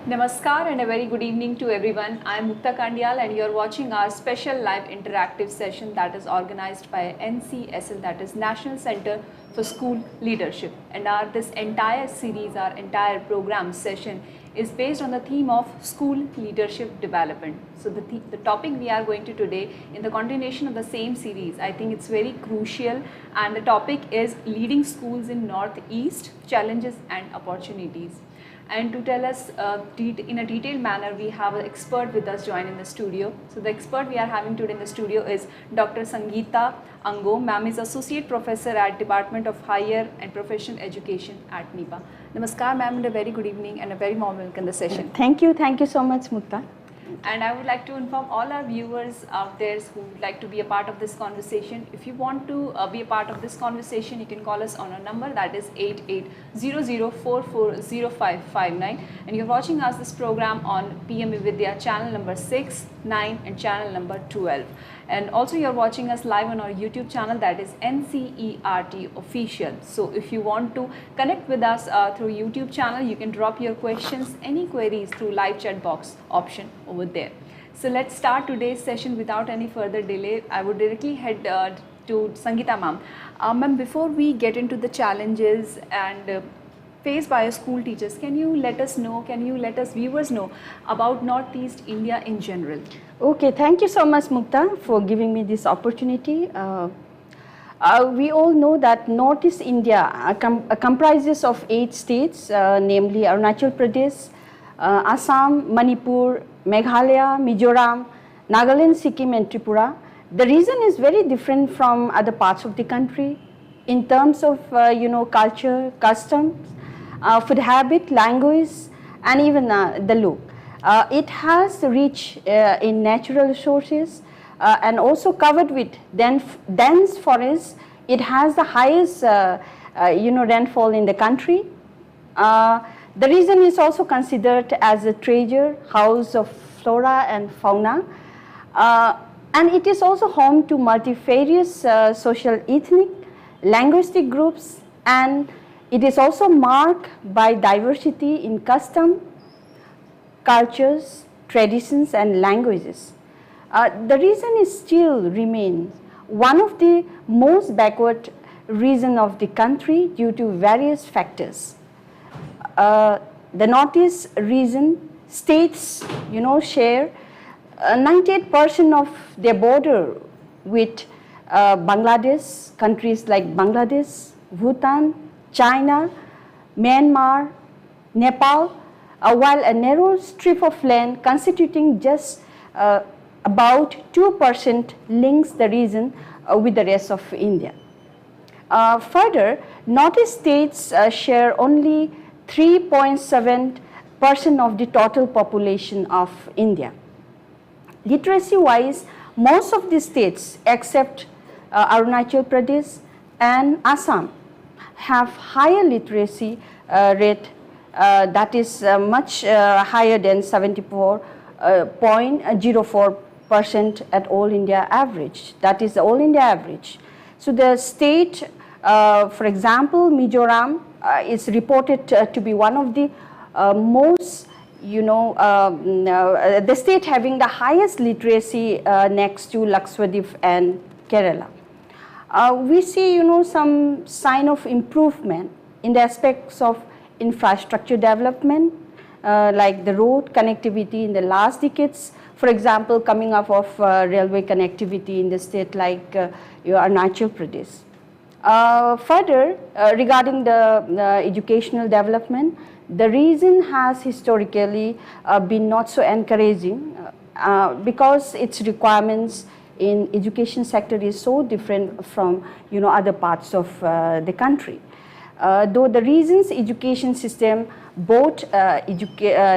Namaskar and a very good evening to everyone. I am Mukta Kandyal and you are watching our special live interactive session that is organized by NCSL, that is National Center for School Leadership. And this entire series, our entire program session is based on the theme of school leadership development. So the topic we are going to today in the continuation of the same series, I think it's very crucial, and the topic is leading schools in Northeast, challenges and opportunities. And to tell us in a detailed manner, we have an expert with us joining the studio. So the expert we are having today in the studio is Dr. Sangeeta Ango. Ma'am is Associate Professor at Department of Higher and Professional Education at NIPA. Namaskar ma'am, and a very good evening and a very warm welcome in the session. Thank you so much Mukta. And I would like to inform all our viewers out there who would like to be a part of this conversation. If you want to be a part of this conversation, you can call us on our number, that is 8800440559. And you're watching us this program on PMeVIDYA channel number 6, 9 and channel number 12. And also you're watching us live on our YouTube channel, that is ncertofficial. So if you want to connect with us through YouTube channel, you can drop your questions, any queries through live chat box option over there. So let's start today's session without any further delay. I would directly head to Sangeeta ma'am. Ma'am, before we get into the challenges and faced by school teachers, can you let us viewers know about Northeast India in general? Okay, thank you so much Mukta for giving me this opportunity. We all know that Northeast India comprises of 8 states, namely Arunachal Pradesh, Assam, Manipur, Meghalaya, Mizoram, Nagaland, Sikkim and Tripura. The region is very different from other parts of the country in terms of culture, customs, food habit, language and even the look. It has rich in natural resources and also covered with dense forests. It has the highest rainfall in the country. The region is also considered as a treasure house of flora and fauna, and it is also home to multifarious social, ethnic, linguistic groups, and it is also marked by diversity in custom, cultures, traditions and languages. The region still remains one of the most backward regions of the country due to various factors. The Northeast region states share 98% of their border with Bangladesh, countries like Bangladesh, Bhutan, China, Myanmar, Nepal, while a narrow strip of land constituting just about 2% links the region with the rest of India. Further, Northeast states share only 3.7% of the total population of India. Literacy-wise, most of the states except Arunachal Pradesh and Assam have higher literacy rate, that is much higher than 74.04% at all India average. That is the all India average. So the state, for example, Mizoram is reported to be one of the most, the state having the highest literacy next to Lakshadweep and Kerala. We see, some sign of improvement in the aspects of infrastructure development, like the road connectivity in the last decades. For example, coming up of railway connectivity in the state like Arunachal Pradesh. Further, regarding the educational development, the region has historically been not so encouraging because its requirements in education sector is so different from other parts of the country. Though the region's education system, both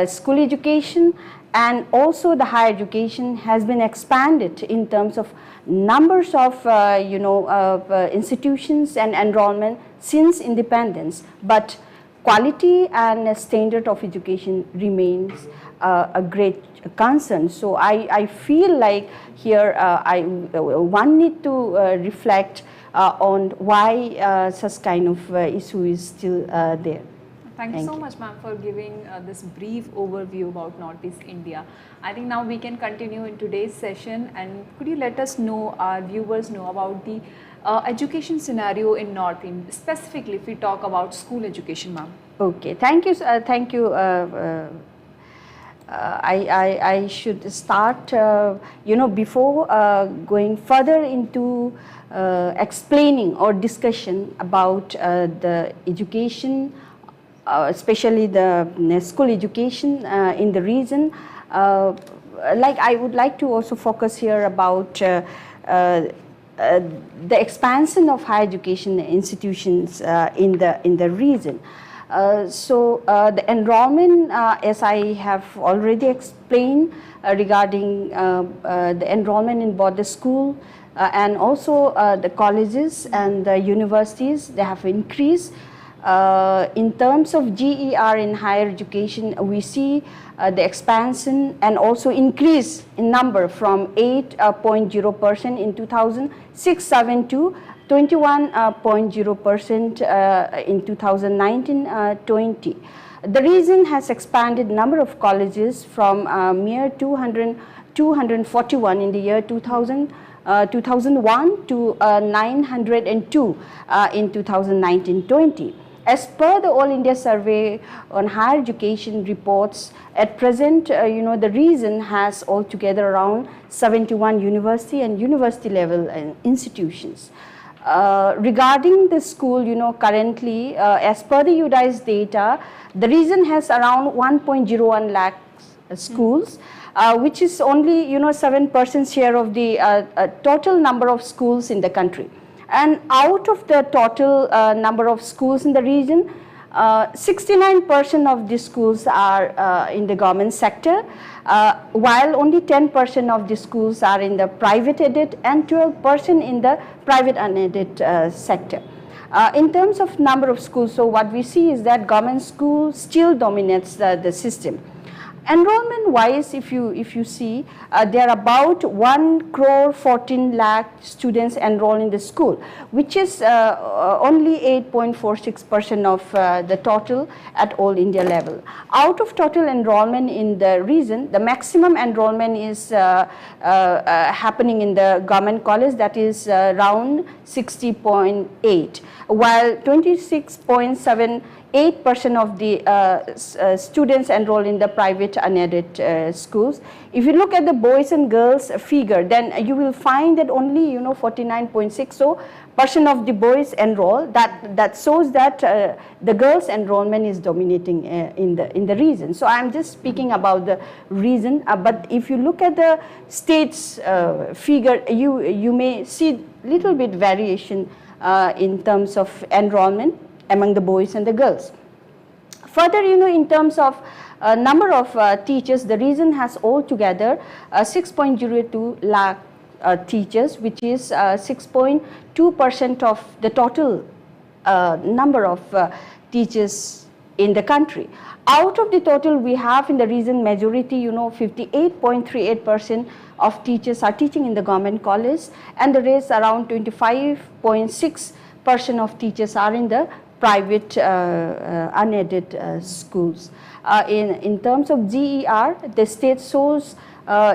school education and also the higher education has been expanded in terms of numbers of institutions and enrollment since independence, but quality and standard of education remains a great concern. So I feel like here one need to reflect on why such kind of issue is still there. Thank you so much, ma'am, for giving this brief overview about Northeast India. I think now we can continue in today's session, and could you let us know, our viewers know, about the education scenario in North India, specifically if we talk about school education, ma'am. Okay, thank you. Thank you. I should start, before going further into explaining or discussion about the education, especially the school education in the region. I would like to also focus here about the expansion of higher education institutions in the region. The enrollment, as I have already explained regarding the enrollment in both the school and also the colleges and the universities, they have increased. In terms of GER in higher education, we see the expansion and also increase in number from 8.0% in 2006-07 to 21.0% in 2019-20. The region has expanded number of colleges from mere 241 in the year 2001 to 902 in 2019-20. As per the All India Survey on Higher Education reports, at present, the region has altogether around 71 university and university level institutions. Regarding the school, currently, as per the UDI's data, the region has around 1.01 lakh schools, which is only, 7% share of the total number of schools in the country. And out of the total number of schools in the region, 69% of the schools are in the government sector, while only 10% of the schools are in the private aided and 12% in the private unaided sector. In terms of number of schools, so what we see is that government school still dominates the system. Enrollment wise, if you see, there are about 1.14 lakh students enrolled in the school, which is only 8.46% of the total at all India level. Out of total enrollment in the region, the maximum enrollment is happening in the government college, that is around 60.8, while 26.78% of the students enrolled in the private unaided schools. If you look at the boys and girls figure, then you will find that only 49.60% of the boys enroll. That shows that the girls enrollment is dominating in the region. So I am just speaking about the region, but if you look at the states figure, you may see little bit variation in terms of enrollment among the boys and the girls. Further, in terms of number of teachers, the region has altogether 6.02 lakh teachers, which is 6.2% of the total number of teachers in the country. Out of the total, we have in the region majority, 58.38% of teachers are teaching in the government college, and the rest around 25.6% of teachers are in the private unaided schools. In terms of GER, the state shows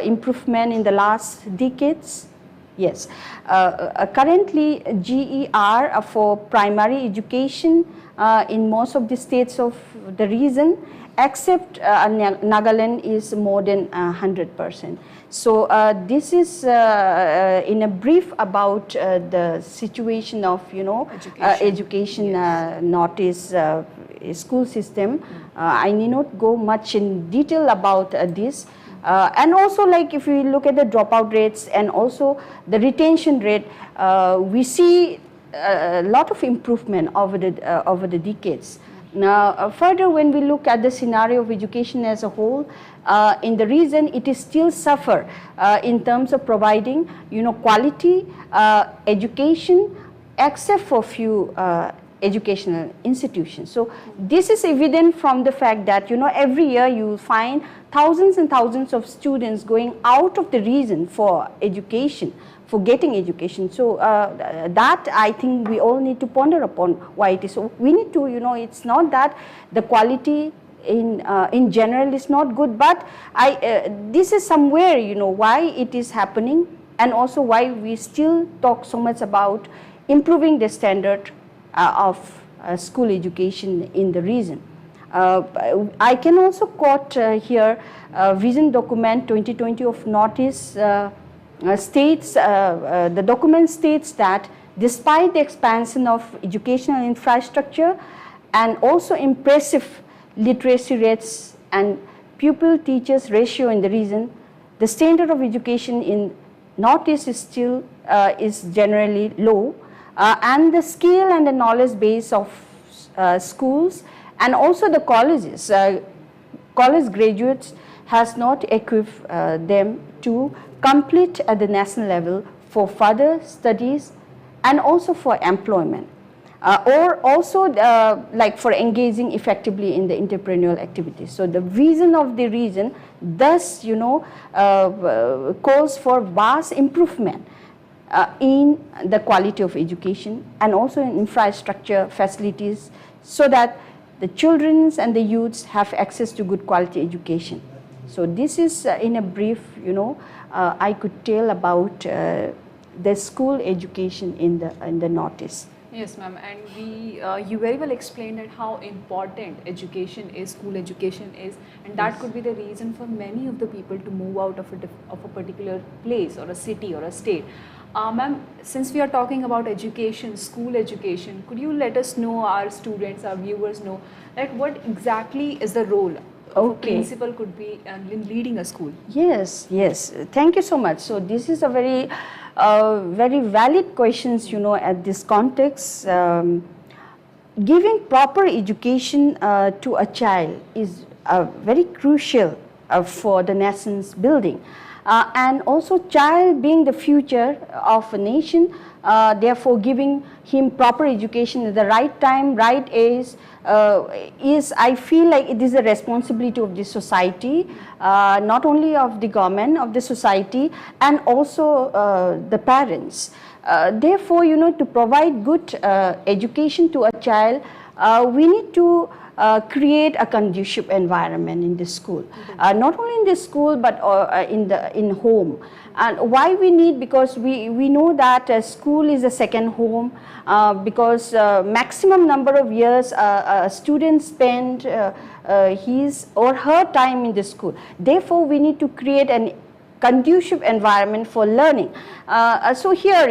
improvement in the last decades. Yes, currently GER for primary education in most of the states of the region, except Nagaland, is more than 100%. So this is in a brief about the situation of education yes. Northeast school system. I need not go much in detail about this. And also, like, if we look at the dropout rates and also the retention rate, we see a lot of improvement over the decades. Now, further, when we look at the scenario of education as a whole, in the region, it is still suffer in terms of providing, quality education, except for few educational institutions. So this is evident from the fact that, every year you will find thousands and thousands of students going out of the region for education. for getting education. So that I think we all need to ponder upon why it is. So we need to, it's not that the quality in general is not good, but this is somewhere, why it is happening, and also why we still talk so much about improving the standard of school education in the region. I can also quote here Vision Document 2020 of Northeast states, the document states that despite the expansion of educational infrastructure and also impressive literacy rates and pupil-teachers ratio in the region, the standard of education in Northeast is still is generally low, and the skill and the knowledge base of schools and also the colleges, college graduates has not equipped them to complete at the national level for further studies and also for employment. Or also like for engaging effectively in the entrepreneurial activities. So the vision of the region thus, calls for vast improvement in the quality of education and also in infrastructure facilities, so that the children and the youths have access to good quality education. So this is in a brief, I could tell about the school education in the Northeast. Yes, ma'am, and you very well explained that how important education is, school education is, and that could be the reason for many of the people to move out of a particular place or a city or a state. Ma'am, since we are talking about education, school education, could you let us know, our students, our viewers know, like what exactly is the role of a principal could be in leading a school? Yes, yes. Thank you so much. So this is a very valid questions, at this context. Giving proper education to a child is very crucial for the nation's building. And also child being the future of a nation, therefore giving him proper education at the right time, right age, is, I feel like it is a responsibility of the society, not only of the government, of the society, and also the parents. Therefore, to provide good education to a child, we need to create a conducive environment in the school, not only in the school but in home. And why we need, because we know that school is a second home, because maximum number of years a student spend his or her time in the school. Therefore we need to create an conducive environment for learning. So here,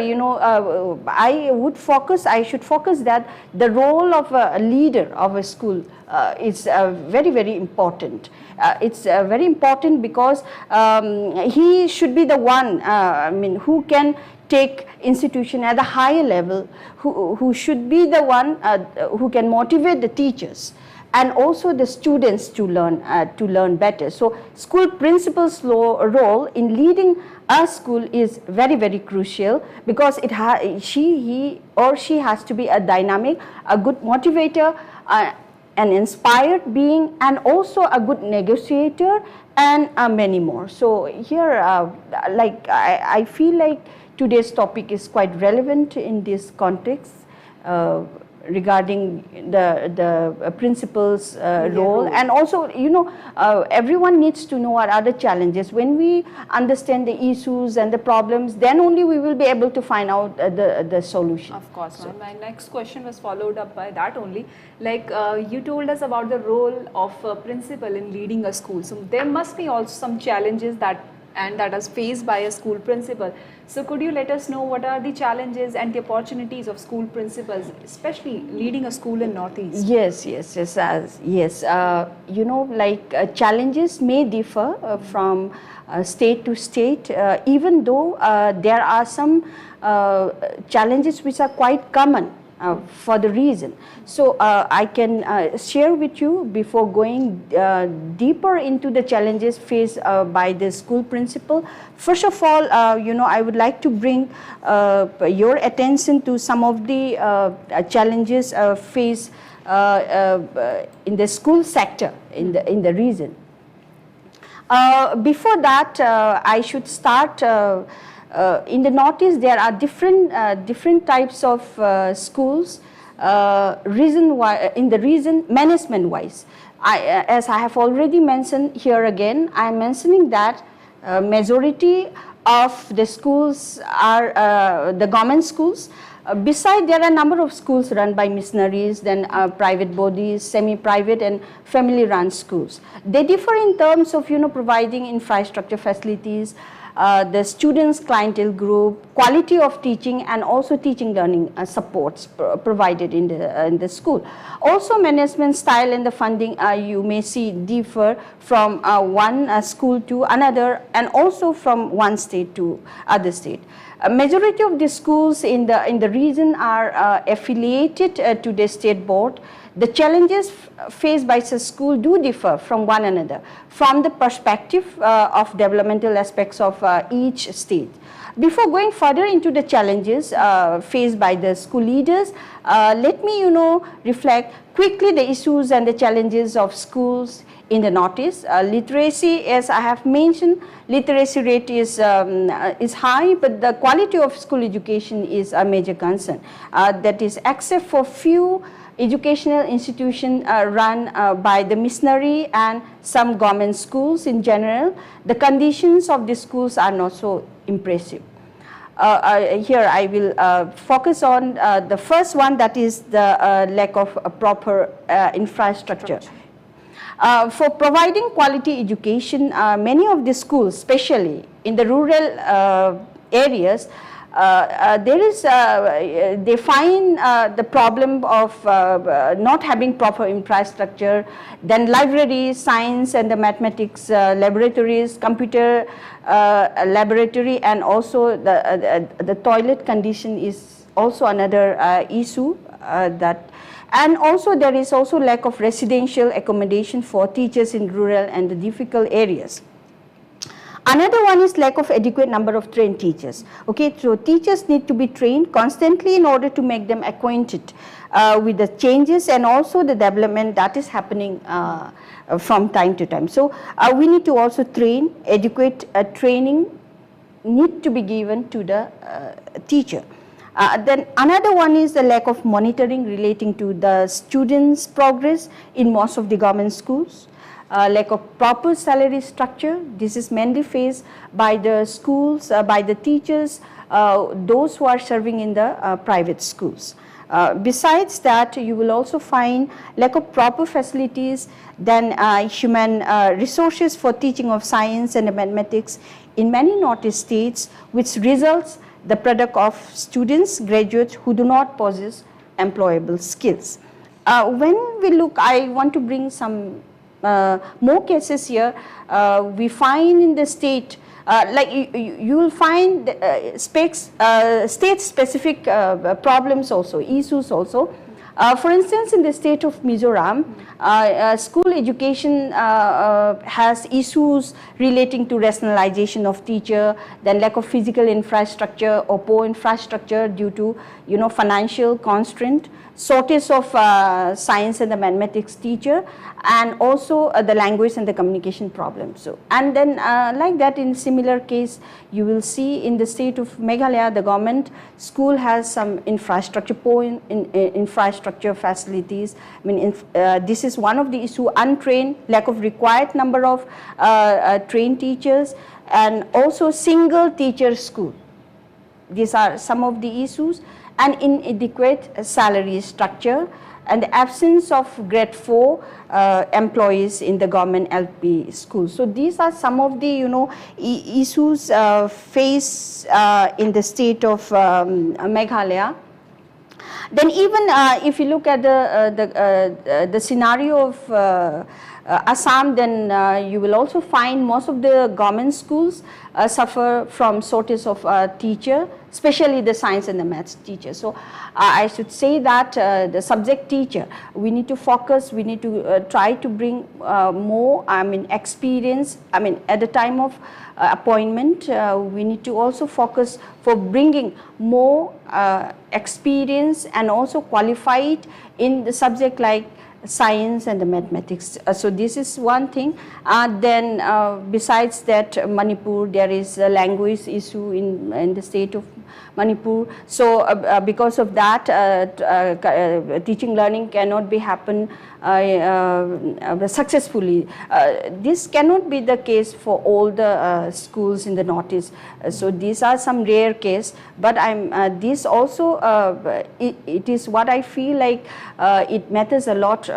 I should focus that the role of a leader of a school is very, very important. It's very important because he should be the one, who can take institution at a higher level, who should be the one who can motivate the teachers and also the students to learn better. So school principal's role in leading a school is very, very crucial, because he or she has to be a dynamic, a good motivator, an inspired being, and also a good negotiator, and many more. So here, I feel like today's topic is quite relevant in this context, regarding the principal's role. And also, everyone needs to know what are the challenges. When we understand the issues and the problems, then only we will be able to find out the solution. Of course, so my next question was followed up by that only. Like you told us about the role of a principal in leading a school. So there must be also some challenges that is faced by a school principal. So could you let us know what are the challenges and the opportunities of school principals, especially leading a school in Northeast? Yes. Challenges may differ from state to state, even though there are some challenges which are quite common for the region. So I can share with you before going deeper into the challenges faced by the school principal. First of all, I would like to bring your attention to some of the challenges faced in the school sector in the region. Before that, I should start in the Northeast there are different types of schools region management wise. As I have already mentioned, here again I am mentioning that majority of the schools are the government schools. Besides, there are a number of schools run by missionaries, then private bodies, semi-private and family-run schools. They differ in terms of providing infrastructure facilities, the students' clientele group, quality of teaching, and also teaching learning supports provided in the school. Also, management style and the funding you may see differ from one school to another, and also from one state to other state. A majority of the schools in the region are affiliated to the state board. The challenges faced by such school do differ from one another from the perspective of developmental aspects of each state. Before going further into the challenges faced by the school leaders, let me reflect quickly the issues and the challenges of schools in the Northeast. Literacy, as I have mentioned, literacy rate is high, but the quality of school education is a major concern. That is, except for few educational institutions run by the missionary and some government schools in general, the conditions of the schools are not so impressive. Here I will focus on the first one, that is the lack of proper infrastructure. For providing quality education, many of the schools, especially in the rural areas, they find the problem of not having proper infrastructure. Then libraries, science and the mathematics laboratories, computer laboratory, and also the toilet condition is also another issue that. And also there is also lack of residential accommodation for teachers in rural and the difficult areas. Another one is lack of adequate number of trained teachers. Okay, so teachers need to be trained constantly in order to make them acquainted with the changes and also the development that is happening from time to time. So we need to also train, adequate training need to be given to the teacher. Then another one is the lack of monitoring relating to the students' progress in most of the government schools. Lack of proper salary structure. This is mainly faced by the schools, by the teachers, those who are serving in the private schools. Besides that, you will also find lack of proper facilities, then human resources for teaching of science and mathematics in many Northeast states, which results the product of students, graduates who do not possess employable skills. When we look, I want to bring some more cases here. We find in the state, like you will find state-specific problems also, issues also. For instance, in the state of Mizoram, school education has issues relating to rationalization of teacher, then lack of physical infrastructure or poor infrastructure due to financial constraint, shortage of science and the mathematics teacher, and also the language and the communication problems. So, and then like that, in similar case, you will see in the state of Meghalaya, the government school has some infrastructure, poor infrastructure facilities. I mean, this is one of the issue, untrained, lack of required number of trained teachers, and also single teacher school. These are some of the issues, and inadequate salary structure, and the absence of grade 4 employees in the government LP schools. So these are some of the issues faced in the state of Meghalaya. Then even if you look at the scenario of Assam, then you will also find most of the government schools suffer from shortage of teacher, especially the science and the maths teacher. So I should say that the subject teacher, we need to focus, we need to try to bring more, experience. At the time of appointment, we need to also focus for bringing more experience and also qualified in the subject like science and the mathematics. So this is one thing. Then besides that, Manipur, there is a language issue in the state of Manipur. So because of that, teaching learning cannot be happen successfully. This cannot be the case for all the schools in the Northeast. So these are some rare cases, but this also it is what I feel like it matters a lot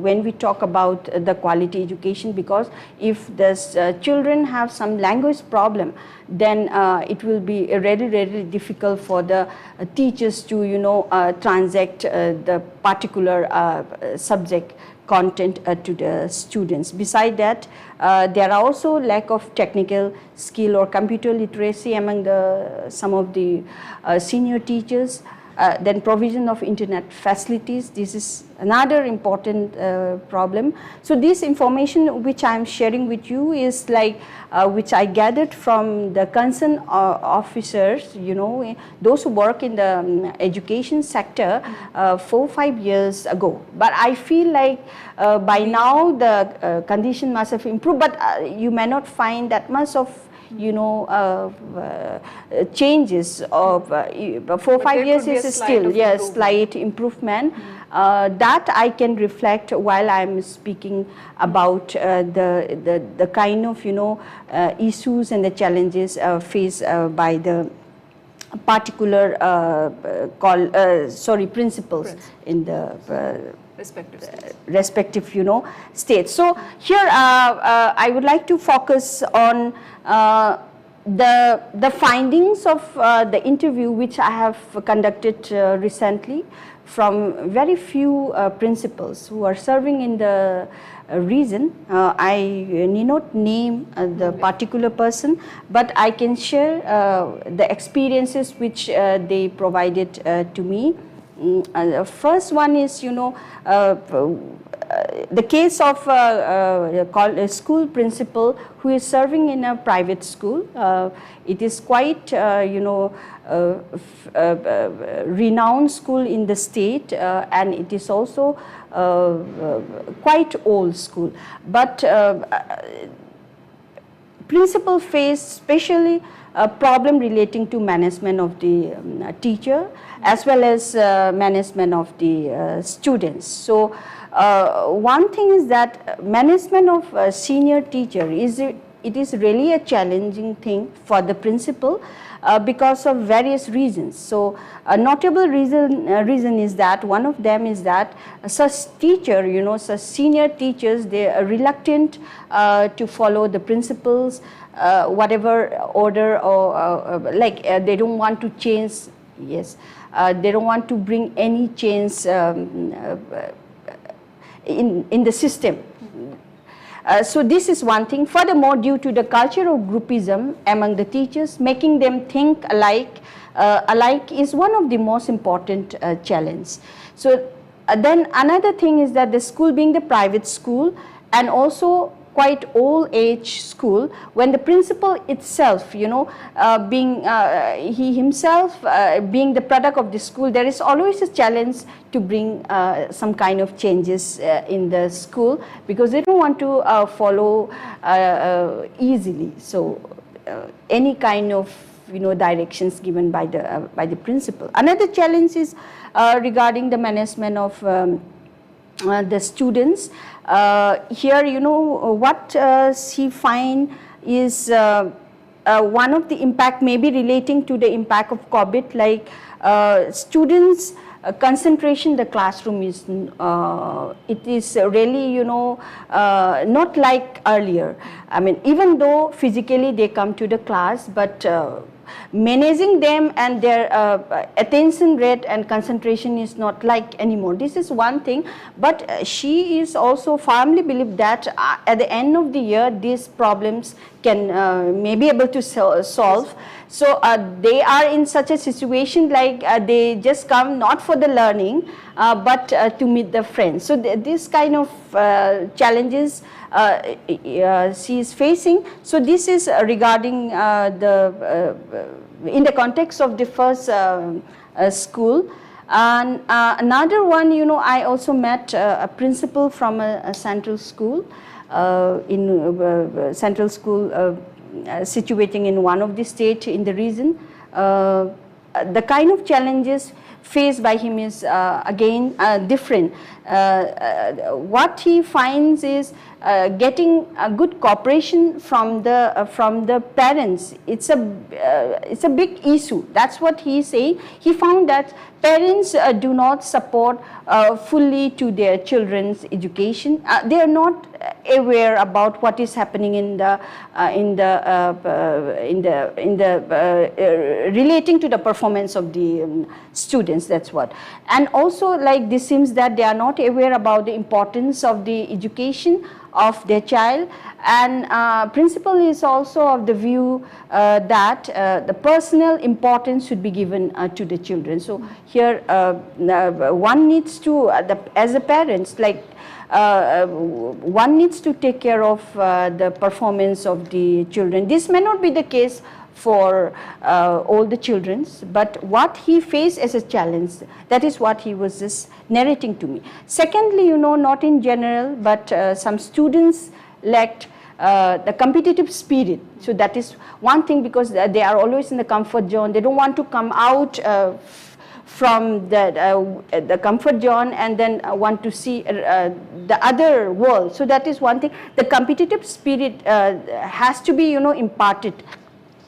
when we talk about the quality education, because if the children have some language problem, then it will be really difficult for the teachers to transact the particular subject content to the students. Besides that, there are also lack of technical skill or computer literacy among some of the senior teachers. Then provision of internet facilities, this is another important problem. So this information which I am sharing with you is like which I gathered from the concerned officers, those who work in the education sector 4-5 years ago. But I feel like by now the condition must have improved, but you may not find that much of changes of 4-5 years is still slight improvement. That I can reflect while I am speaking about the kind of issues and the challenges faced by the particular principals in the respective states. So here I would like to focus on the findings of the interview which I have conducted recently from very few principals who are serving in the region. I need not name the particular person, but I can share the experiences which they provided to me. The first one is, the case of a school principal who is serving in a private school. It is quite, renowned school in the state, and it is also quite old school. But principal face especially a problem relating to management of the teacher as well as management of the students. So one thing is that management of a senior teacher it is really a challenging thing for the principal because of various reasons. So a notable reason is that one of them is that such teacher, such senior teachers, they are reluctant to follow the principal's whatever order or they don't want to change. Yes, they don't want to bring any change in the system. So this is one thing. Furthermore, due to the culture of groupism among the teachers, making them think alike is one of the most important challenge. So then another thing is that the school being the private school and also quite old age school, when the principal itself, being he himself being the product of the school, there is always a challenge to bring some kind of changes in the school because they don't want to follow easily. So any kind of directions given by the principal. Another challenge is regarding the management of the students. Here, what she find is one of the impact maybe relating to the impact of COVID, like students concentration in the classroom is it is really not like earlier. I mean, even though physically they come to the class, but managing them and their attention rate and concentration is not like anymore. This is one thing, but she is also firmly believe that at the end of the year these problems can may be able to solve. So they are in such a situation like they just come not for the learning but to meet the friends. So this kind of challenges she is facing. So this is regarding in the context of the first school. And another one, I also met a principal from a central school, central school situating in one of the states in the region. The kind of challenges faced by him is again different. What he finds is getting a good cooperation from the parents. It's a big issue. That's what he is saying. He found that parents do not support fully to their children's education. They are not aware about what is happening in the relating to the performance of the students. That's what. And also, like, this seems that they are not aware about the importance of the education of their child, and principal is also of the view that the personal importance should be given to the children. So here one needs to, as a parents, like one needs to take care of the performance of the children. This may not be the case for all the children, but what he faced as a challenge, that is what he was just narrating to me. Secondly, not in general, but some students lacked the competitive spirit. So that is one thing, because they are always in the comfort zone. They don't want to come out from the comfort zone and then want to see the other world. So that is one thing. The competitive spirit has to be, imparted.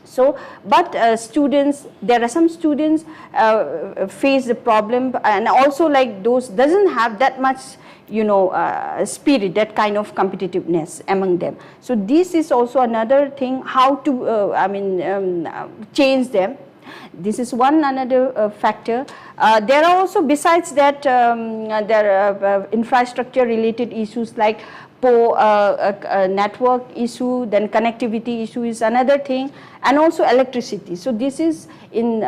So, but students, there are some students face the problem, and also like those doesn't have that much, spirit, that kind of competitiveness among them. So this is also another thing, how to, change them. This is one another factor. There are also, besides that, there are infrastructure related issues like network issue, then connectivity issue is another thing, and also electricity. So this is in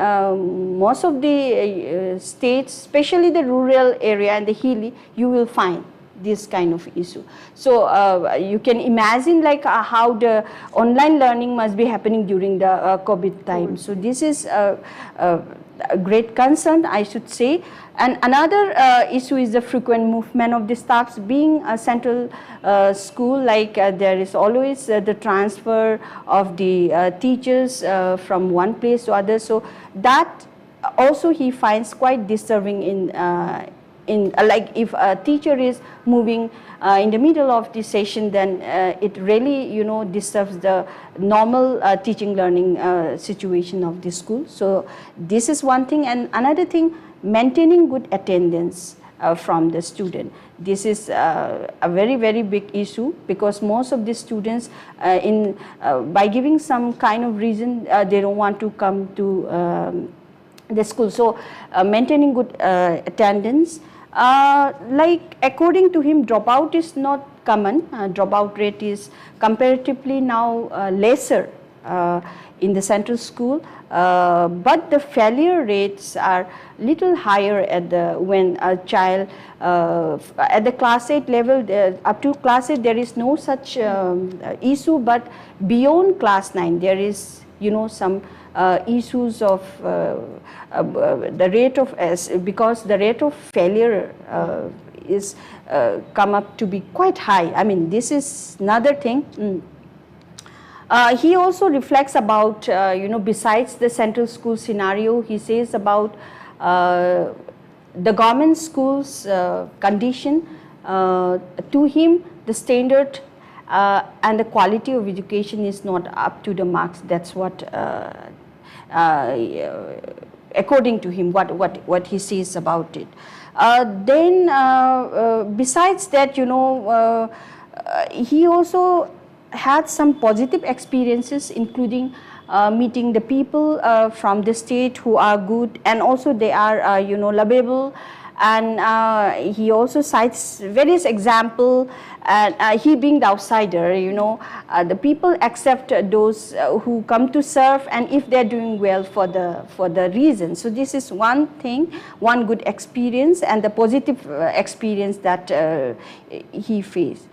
most of the states, especially the rural area and the hilly, you will find this kind of issue. So you can imagine like how the online learning must be happening during the COVID time. So this is a great concern, I should say. And another issue is the frequent movement of the staffs. Being a central school, like there is always the transfer of the teachers from one place to other. So that also he finds quite disturbing in like if a teacher is moving in the middle of the session, then it really disturbs the normal teaching learning situation of the school. So this is one thing. And another thing, maintaining good attendance from the student. This is a very, very big issue, because most of the students by giving some kind of reason, they don't want to come to the school. So maintaining good attendance. Like according to him, dropout is not common. Dropout rate is comparatively now lesser in the central school, but the failure rates are little higher at when a child at the class 8 level. Up to class 8 there is no such issue, but beyond class 9 there is some issues of the rate of because the rate of failure is come up to be quite high. I mean, this is another thing. He also reflects about besides the central school scenario, he says about the government schools condition. To him, the standard and the quality of education is not up to the marks. That's what according to him, what he says about it. Then besides that, he also had some positive experiences, including meeting the people from the state who are good, and also they are lovable. And he also cites various examples, and he being the outsider, the people accept those who come to serve, and if they're doing well for the reason. So this is one thing, one good experience, and the positive experience that he faced.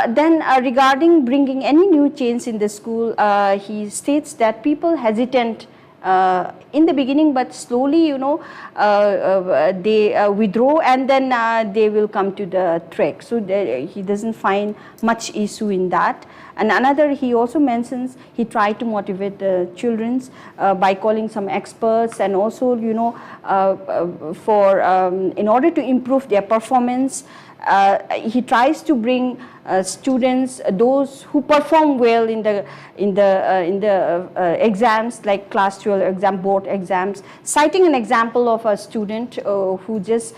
Then regarding bringing any new change in the school, he states that people hesitant in the beginning, but slowly, you know, they withdraw, and then they will come to the trek. So he doesn't find much issue in that. And another, he also mentions, he tried to motivate the children by calling some experts, and also, you know, in order to improve their performance, he tries to bring students, those who perform well in the exams, like class 12 exam, board exams, citing an example of a student who just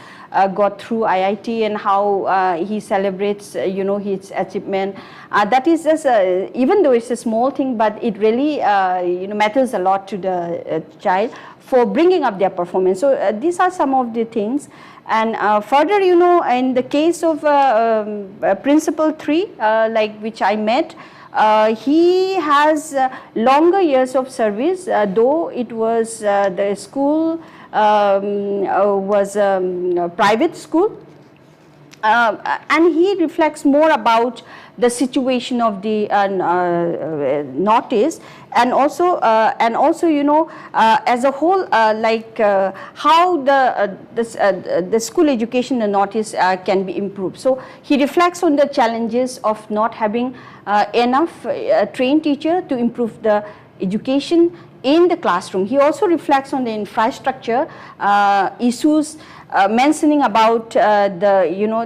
got through IIT, and how he celebrates, you know, his achievement. That is just, even though it's a small thing, but it really, you know, matters a lot to the child for bringing up their performance. So these are some of the things. And further, you know, in the case of Principal 3, like which I met, he has longer years of service, though it was the school was a private school. And he reflects more about the situation of the Northeast, and also, you know, as a whole, like how the school education in the Northeast can be improved. So he reflects on the challenges of not having enough trained teacher to improve the education in the classroom. He also reflects on the infrastructure issues, mentioning about the, you know,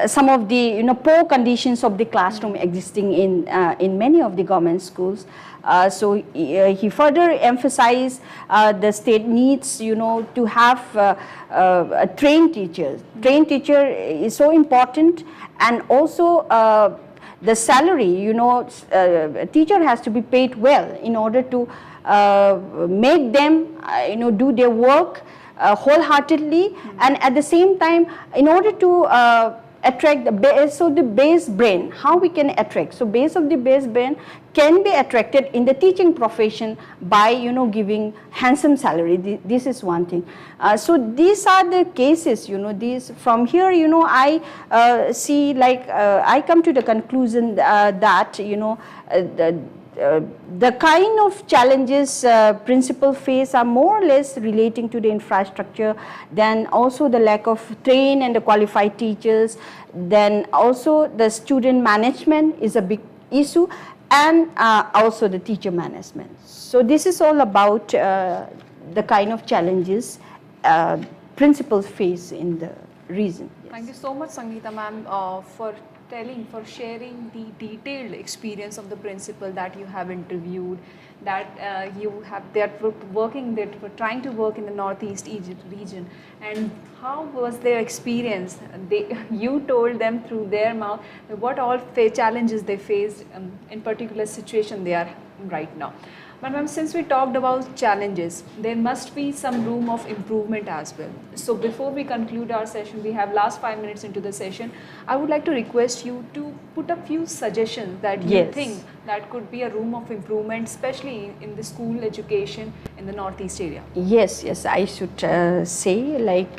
some of the, you know, poor conditions of the classroom existing in many of the government schools. So he further emphasized the state needs, you know, to have trained teachers. Trained teacher is so important, and also the salary, you know, teacher has to be paid well in order to make them, you know, do their work wholeheartedly, and at the same time, in order to attract the base, so the base brain, how we can attract. So base of the base brain can be attracted in the teaching profession by, you know, giving handsome salary. This is one thing. So these are the cases, you know, these from here, you know, I see, like I come to the conclusion that, you know, the kind of challenges principal face are more or less relating to the infrastructure, then also the lack of trained and the qualified teachers, then also the student management is a big issue, and also the teacher management. So this is all about the kind of challenges principals face in the region. Yes. Thank you so much, Sangeeta ma'am, for sharing the detailed experience of the principal that you have interviewed, that that were trying to work in the Northeast Egypt region, and how was their experience. You told them through their mouth what all challenges they faced in particular situation they are in right now. But ma'am, since we talked about challenges, there must be some room of improvement as well. So before we conclude our session, we have last 5 minutes into the session, I would like to request you to put a few suggestions that you think that could be a room of improvement, especially in the school education in the Northeast area. Yes, I should say, like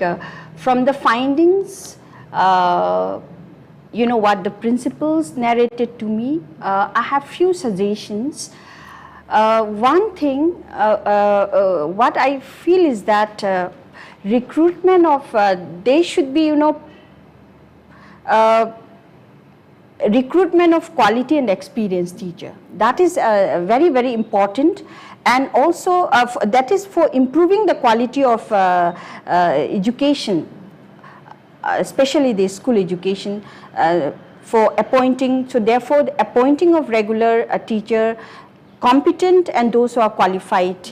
from the findings, you know, what the principals narrated to me, I have few suggestions. One thing, what I feel is that recruitment of, they should be, you know, recruitment of quality and experienced teacher. That is very, very important, and also that is for improving the quality of education, especially the school education, for appointing. So therefore, the appointing of regular teacher, competent and those who are qualified,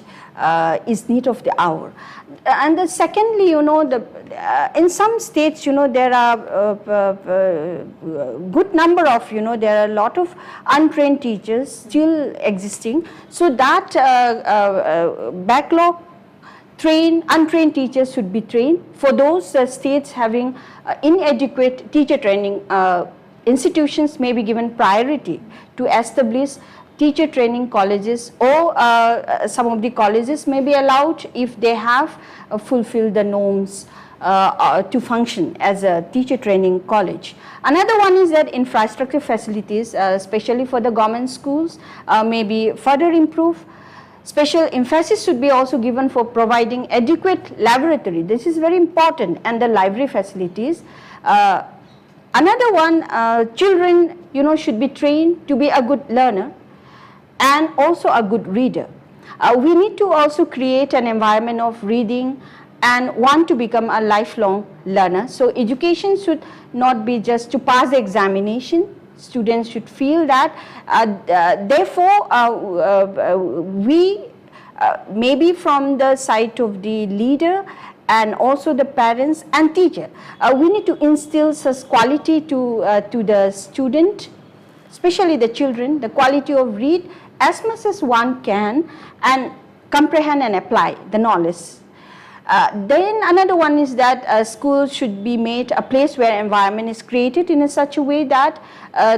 is need of the hour. And secondly, you know, in some states, you know, there are good number of, you know, there are a lot of untrained teachers still existing. So that backlog, untrained teachers should be trained. For those states having inadequate teacher training, institutions may be given priority to establish teacher training colleges, or some of the colleges may be allowed if they have fulfilled the norms to function as a teacher training college. Another one is that infrastructure facilities, especially for the government schools, may be further improved. Special emphasis should be also given for providing adequate laboratory. This is very important, and the library facilities. Another one, children, should be trained to be a good learner and also a good reader. We need to also create an environment of reading and want to become a lifelong learner. So education should not be just to pass the examination. Students should feel that, therefore, we maybe from the side of the leader and also the parents and teacher, we need to instill such quality to the student, especially the children, the quality of read as much as one can and comprehend and apply the knowledge. Then another one is that schools should be made a place where environment is created in such a way that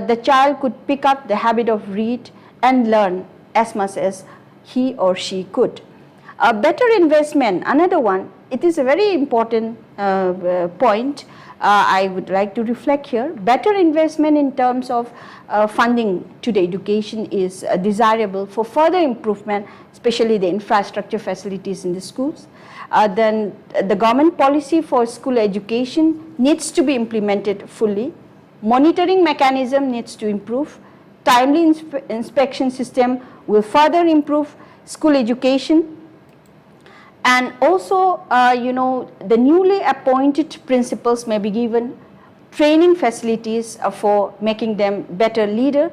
the child could pick up the habit of read and learn as much as he or she could. A better investment, another one, it is a very important point I would like to reflect here. Better investment in terms of funding to the education is desirable for further improvement, especially the infrastructure facilities in the schools. Then the government policy for school education needs to be implemented fully. Monitoring mechanism needs to improve. Timely inspection system will further improve school education. And also, the newly appointed principals may be given training facilities for making them better leader.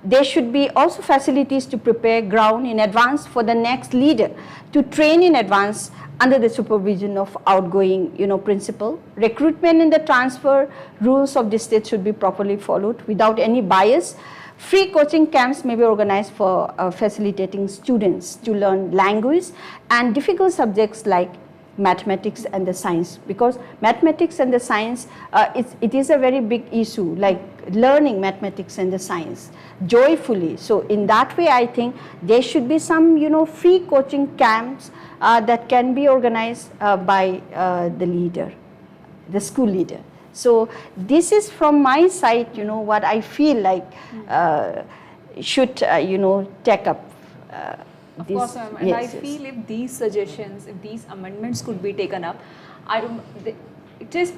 There should be also facilities to prepare ground in advance for the next leader to train in advance under the supervision of outgoing, principal. Recruitment and the transfer rules of the state should be properly followed without any bias. Free coaching camps may be organized for facilitating students to learn language and difficult subjects like mathematics and the science, because mathematics and the science, it is a very big issue, like learning mathematics and the science joyfully. So in that way, I think there should be some, free coaching camps that can be organized by the leader, the school leader. So this is from my side, what I feel like should, take up. Of course, ma'am. And I feel if these suggestions, if these amendments could be taken up, it is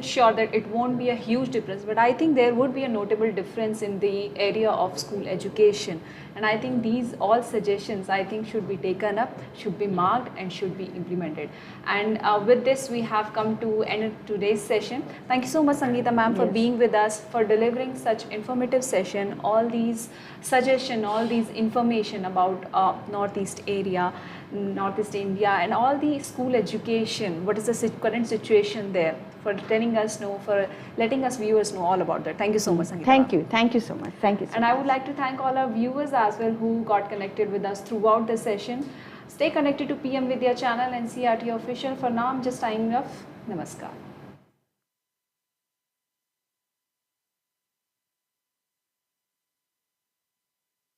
sure that it won't be a huge difference, but I think there would be a notable difference in the area of school education. And I think these all suggestions, I think, should be taken up, should be marked and should be implemented. And with this, we have come to end of today's session. Thank you so much, Sangeeta ma'am, for being with us, for delivering such informative session, all these suggestions, all these information about Northeast area, Northeast India, and all the school education. What is the current situation there? For letting us know, for letting us viewers know all about that. Thank you so much, Sangeeta. Thank you so much. Thank you so much. And I would like to thank all our viewers as well who got connected with us throughout the session. Stay connected to PM Vidya channel and NCRT official. For now, I'm just signing off. Namaskar.